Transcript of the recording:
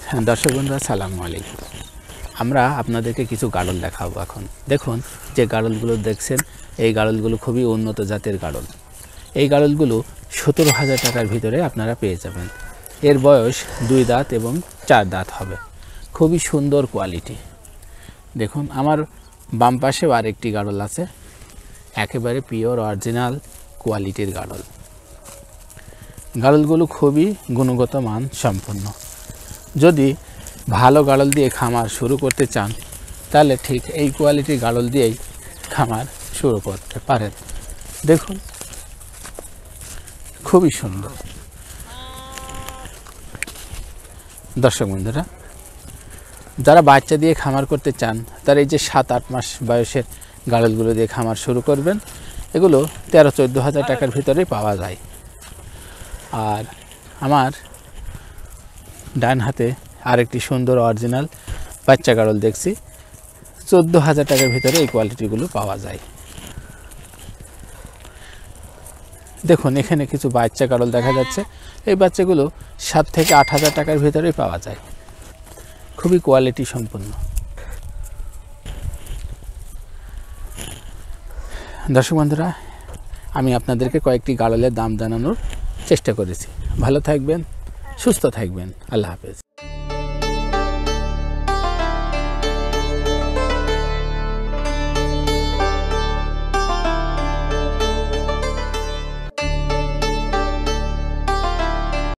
দর্শক বন্ধুরা আসসালামু আলাইকুম। আমরা আপনাদেরকে কিছু গাড়ল দেখাবো। এখন দেখুন যে গাড়লগুলো দেখছেন, এই গাড়লগুলো খুবই উন্নত জাতের গাড়ল। এই গাড়লগুলো 17,000 টাকার ভিতরে আপনারা পেয়ে যাবেন। এর বয়স 2 দাঁত এবং 4 দাঁত হবে। খুবই সুন্দর কোয়ালিটি। দেখুন আমার বাম পাশেও আরেকটি গাড়ল আছে, একেবারে পিওর অরিজিনাল কোয়ালিটির গাড়ল। গাড়লগুলো খুবই গুণগত মান সম্পন্ন। যদি ভালো গাড়ল দিয়ে খামার শুরু করতে চান তাহলে ঠিক এই কোয়ালিটির গাড়ল দিয়েই খামার শুরু করতে পারেন। দেখুন খুবই সুন্দর। দর্শক বন্ধুরা, যারা বাচ্চা দিয়ে খামার করতে চান তারা এই যে 7-8 মাস বয়সের গাড়লগুলো দিয়ে খামার শুরু করবেন। এগুলো 13-14 হাজার টাকার ভিতরেই পাওয়া যায়। আর আমার ডান হাতে আরেকটি সুন্দর অরিজিনাল বাচ্চা গাড়ল দেখছি, 14,000 টাকার ভিতরে এই কোয়ালিটিগুলো পাওয়া যায়। দেখুন এখানে কিছু বাচ্চা গাড়ল দেখা যাচ্ছে। এই বাচ্চাগুলো 7 থেকে 8 হাজার টাকার ভিতরেই পাওয়া যায়। খুবই কোয়ালিটি সম্পন্ন। দর্শক বন্ধুরা, আমি আপনাদেরকে কয়েকটি গাড়লের দাম জানানোর চেষ্টা করেছি। ভালো থাকবেন, সুস্থ থাকবেন। আল্লাহ হাফেজ।